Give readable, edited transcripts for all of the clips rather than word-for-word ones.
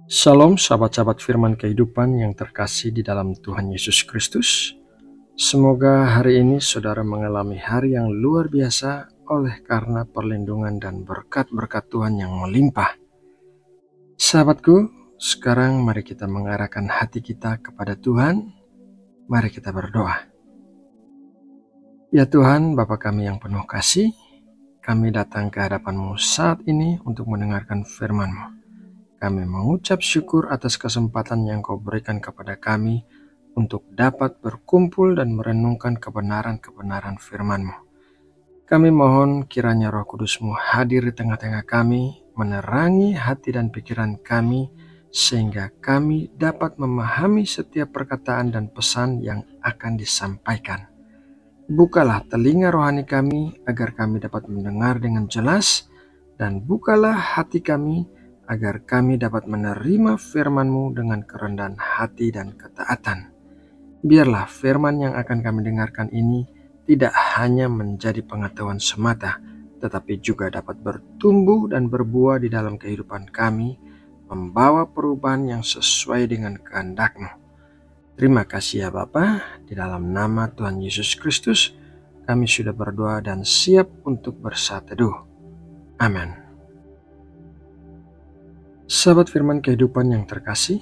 Shalom sahabat-sahabat firman kehidupan yang terkasih di dalam Tuhan Yesus Kristus. Semoga hari ini saudara mengalami hari yang luar biasa oleh karena perlindungan dan berkat-berkat Tuhan yang melimpah. Sahabatku, sekarang mari kita mengarahkan hati kita kepada Tuhan. Mari kita berdoa. Ya Tuhan, Bapa kami yang penuh kasih, kami datang ke hadapan-Mu saat ini untuk mendengarkan firman-Mu. Kami mengucap syukur atas kesempatan yang Kau berikan kepada kami untuk dapat berkumpul dan merenungkan kebenaran-kebenaran firman-Mu. Kami mohon kiranya Roh Kudus-Mu hadir di tengah-tengah kami, menerangi hati dan pikiran kami, sehingga kami dapat memahami setiap perkataan dan pesan yang akan disampaikan. Bukalah telinga rohani kami agar kami dapat mendengar dengan jelas, dan bukalah hati kami agar kami dapat menerima firman-Mu dengan kerendahan hati dan ketaatan. Biarlah firman yang akan kami dengarkan ini tidak hanya menjadi pengetahuan semata, tetapi juga dapat bertumbuh dan berbuah di dalam kehidupan kami, membawa perubahan yang sesuai dengan kehendak-Mu. Terima kasih ya Bapa, di dalam nama Tuhan Yesus Kristus, kami sudah berdoa dan siap untuk bersatu teduh. Amin. Sahabat firman kehidupan yang terkasih,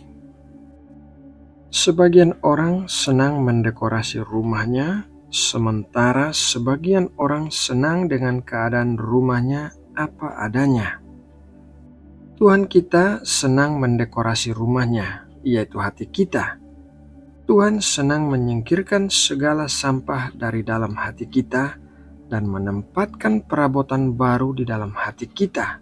sebagian orang senang mendekorasi rumahnya, sementara sebagian orang senang dengan keadaan rumahnya apa adanya. Tuhan kita senang mendekorasi rumahnya, yaitu hati kita. Tuhan senang menyingkirkan segala sampah dari dalam hati kita dan menempatkan perabotan baru di dalam hati kita.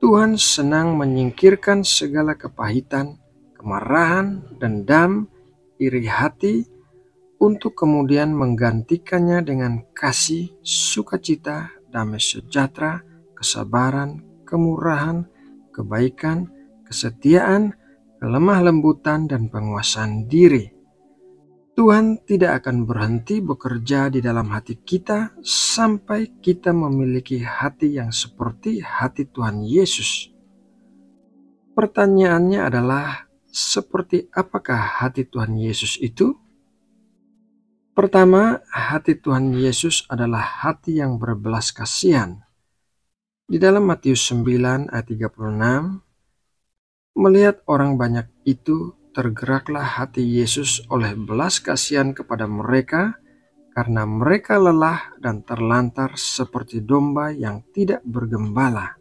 Tuhan senang menyingkirkan segala kepahitan, kemarahan, dendam, iri hati, untuk kemudian menggantikannya dengan kasih, sukacita, damai sejahtera, kesabaran, kemurahan, kebaikan, kesetiaan, kelemah lembutan, dan penguasaan diri. Tuhan tidak akan berhenti bekerja di dalam hati kita sampai kita memiliki hati yang seperti hati Tuhan Yesus. Pertanyaannya adalah, seperti apakah hati Tuhan Yesus itu? Pertama, hati Tuhan Yesus adalah hati yang berbelas kasihan. Di dalam Matius 9 ayat 36, melihat orang banyak itu, tergeraklah hati Yesus oleh belas kasihan kepada mereka, karena mereka lelah dan terlantar seperti domba yang tidak bergembala.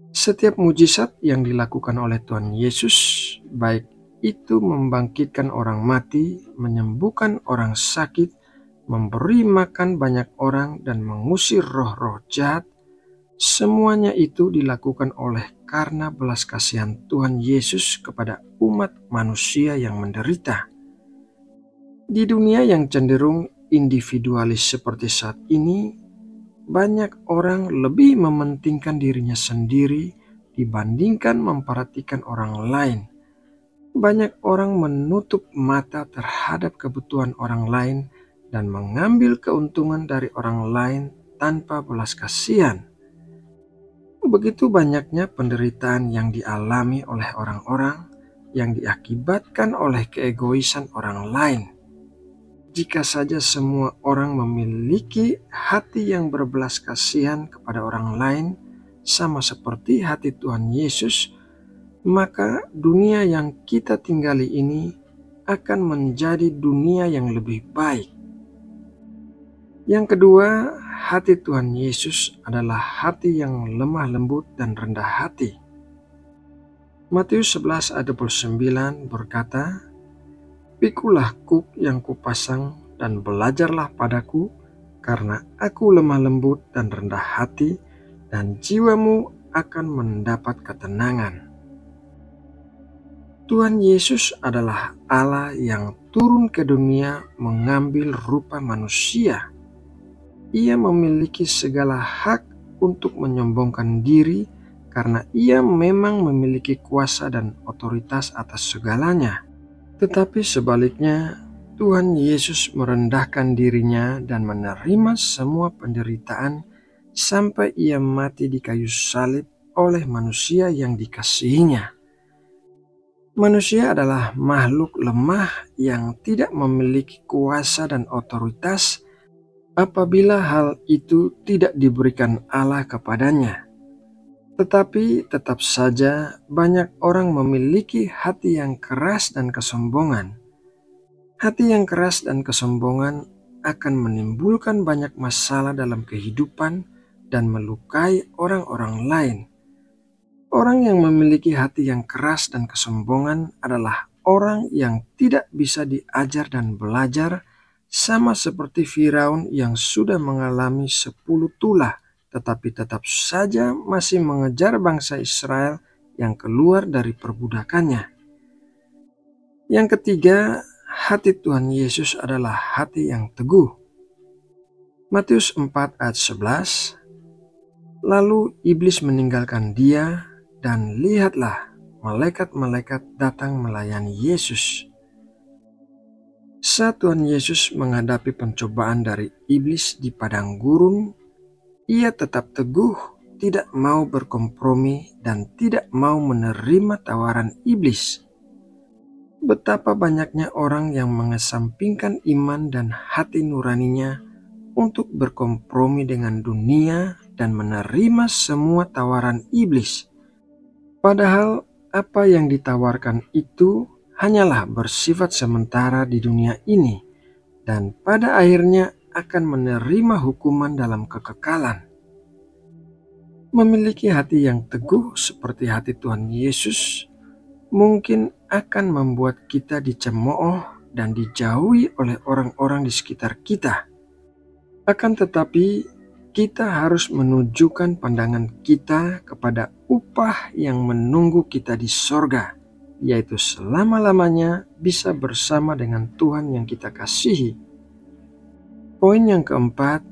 Setiap mujizat yang dilakukan oleh Tuhan Yesus, baik itu membangkitkan orang mati, menyembuhkan orang sakit, memberi makan banyak orang, dan mengusir roh-roh jahat, semuanya itu dilakukan oleh karena belas kasihan Tuhan Yesus kepada umat manusia yang menderita. Di dunia yang cenderung individualis seperti saat ini, banyak orang lebih mementingkan dirinya sendiri dibandingkan memperhatikan orang lain. Banyak orang menutup mata terhadap kebutuhan orang lain dan mengambil keuntungan dari orang lain tanpa belas kasihan. Begitu banyaknya penderitaan yang dialami oleh orang-orang yang diakibatkan oleh keegoisan orang lain. Jika saja semua orang memiliki hati yang berbelas kasihan kepada orang lain, sama seperti hati Tuhan Yesus, maka dunia yang kita tinggali ini akan menjadi dunia yang lebih baik. Yang kedua, hati Tuhan Yesus adalah hati yang lemah lembut dan rendah hati. Matius 11 ayat 29 berkata, "Pikulah kuk yang kupasang dan belajarlah padaku, karena aku lemah lembut dan rendah hati, dan jiwamu akan mendapat ketenangan." Tuhan Yesus adalah Allah yang turun ke dunia mengambil rupa manusia. Ia memiliki segala hak untuk menyombongkan diri karena ia memang memiliki kuasa dan otoritas atas segalanya. Tetapi sebaliknya, Tuhan Yesus merendahkan dirinya dan menerima semua penderitaan sampai ia mati di kayu salib oleh manusia yang dikasihinya. Manusia adalah makhluk lemah yang tidak memiliki kuasa dan otoritas apabila hal itu tidak diberikan Allah kepadanya. Tetapi tetap saja banyak orang memiliki hati yang keras dan kesombongan. Hati yang keras dan kesombongan akan menimbulkan banyak masalah dalam kehidupan dan melukai orang-orang lain. Orang yang memiliki hati yang keras dan kesombongan adalah orang yang tidak bisa diajar dan belajar, sama seperti Firaun yang sudah mengalami 10 tulah tetapi tetap saja masih mengejar bangsa Israel yang keluar dari perbudakannya. Yang ketiga, hati Tuhan Yesus adalah hati yang teguh. Matius 4 ayat 11, lalu iblis meninggalkan dia dan lihatlah malaikat-malaikat datang melayani Yesus. Saat Tuhan Yesus menghadapi pencobaan dari iblis di padang gurun, ia tetap teguh, tidak mau berkompromi dan tidak mau menerima tawaran iblis. Betapa banyaknya orang yang mengesampingkan iman dan hati nuraninya untuk berkompromi dengan dunia dan menerima semua tawaran iblis. Padahal apa yang ditawarkan itu hanyalah bersifat sementara di dunia ini dan pada akhirnya akan menerima hukuman dalam kekekalan. Memiliki hati yang teguh seperti hati Tuhan Yesus mungkin akan membuat kita dicemooh dan dijauhi oleh orang-orang di sekitar kita. Akan tetapi, kita harus menunjukkan pandangan kita kepada upah yang menunggu kita di sorga, yaitu selama-lamanya bisa bersama dengan Tuhan yang kita kasihi. Poin yang keempat,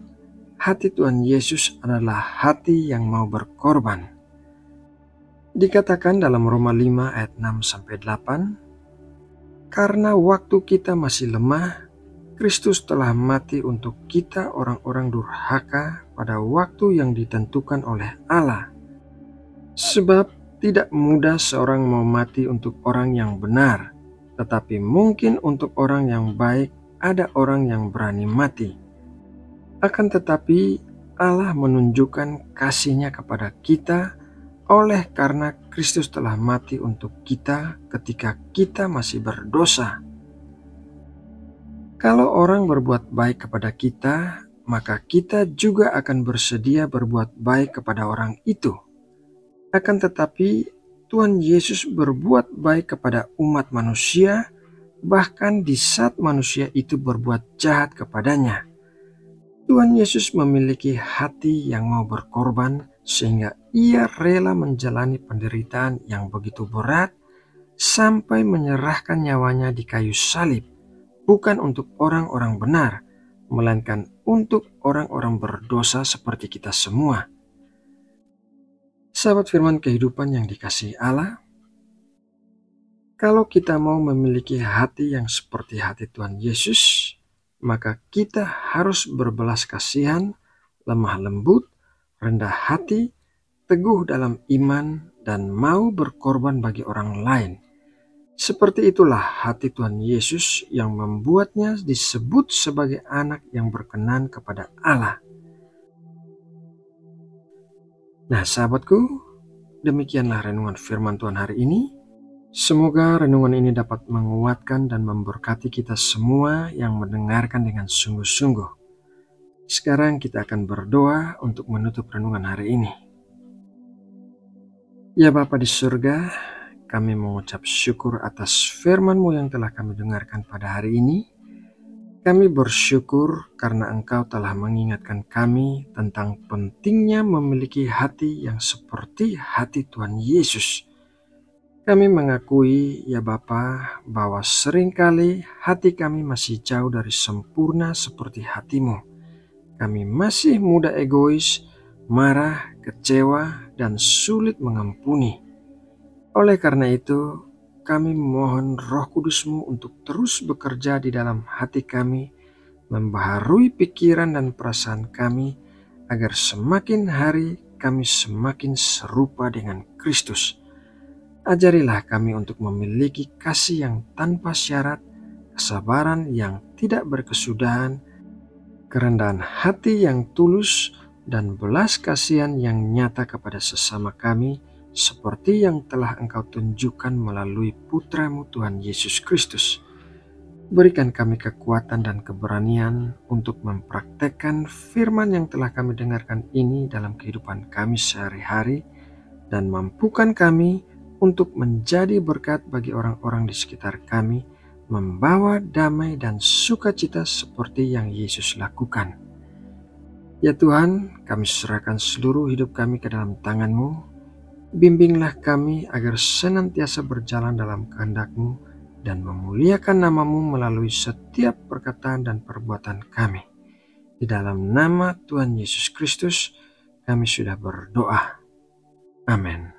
hati Tuhan Yesus adalah hati yang mau berkorban. Dikatakan dalam Roma 5 ayat 6-8, karena waktu kita masih lemah, Kristus telah mati untuk kita orang-orang durhaka pada waktu yang ditentukan oleh Allah. Sebab tidak mudah seorang mau mati untuk orang yang benar, tetapi mungkin untuk orang yang baik ada orang yang berani mati. Akan tetapi Allah menunjukkan kasih-Nya kepada kita oleh karena Kristus telah mati untuk kita ketika kita masih berdosa. Kalau orang berbuat baik kepada kita, maka kita juga akan bersedia berbuat baik kepada orang itu. Akan tetapi, Tuhan Yesus berbuat baik kepada umat manusia, bahkan di saat manusia itu berbuat jahat kepadanya. Tuhan Yesus memiliki hati yang mau berkorban, sehingga ia rela menjalani penderitaan yang begitu berat sampai menyerahkan nyawanya di kayu salib. Bukan untuk orang-orang benar, melainkan untuk orang-orang berdosa seperti kita semua. Sahabat firman kehidupan yang dikasihi Allah, kalau kita mau memiliki hati yang seperti hati Tuhan Yesus, maka kita harus berbelas kasihan, lemah lembut, rendah hati, teguh dalam iman, dan mau berkorban bagi orang lain. Seperti itulah hati Tuhan Yesus yang membuatnya disebut sebagai anak yang berkenan kepada Allah. Nah sahabatku, demikianlah renungan firman Tuhan hari ini. Semoga renungan ini dapat menguatkan dan memberkati kita semua yang mendengarkan dengan sungguh-sungguh. Sekarang kita akan berdoa untuk menutup renungan hari ini. Ya Bapa di surga, kami mengucap syukur atas firman-Mu yang telah kami dengarkan pada hari ini. Kami bersyukur karena Engkau telah mengingatkan kami tentang pentingnya memiliki hati yang seperti hati Tuhan Yesus. Kami mengakui ya Bapa bahwa seringkali hati kami masih jauh dari sempurna seperti hati-Mu. Kami masih mudah egois, marah, kecewa, dan sulit mengampuni. Oleh karena itu, kami mohon Roh Kudus-Mu untuk terus bekerja di dalam hati kami, membaharui pikiran dan perasaan kami, agar semakin hari kami semakin serupa dengan Kristus. Ajarilah kami untuk memiliki kasih yang tanpa syarat, kesabaran yang tidak berkesudahan, kerendahan hati yang tulus, dan belas kasihan yang nyata kepada sesama kami, seperti yang telah Engkau tunjukkan melalui Putra-Mu Tuhan Yesus Kristus. Berikan kami kekuatan dan keberanian untuk mempraktekkan firman yang telah kami dengarkan ini dalam kehidupan kami sehari-hari, dan mampukan kami untuk menjadi berkat bagi orang-orang di sekitar kami, membawa damai dan sukacita seperti yang Yesus lakukan. Ya Tuhan, kami serahkan seluruh hidup kami ke dalam tangan-Mu. Bimbinglah kami agar senantiasa berjalan dalam kehendak-Mu dan memuliakan nama-Mu melalui setiap perkataan dan perbuatan kami. Di dalam nama Tuhan Yesus Kristus, kami sudah berdoa. Amin.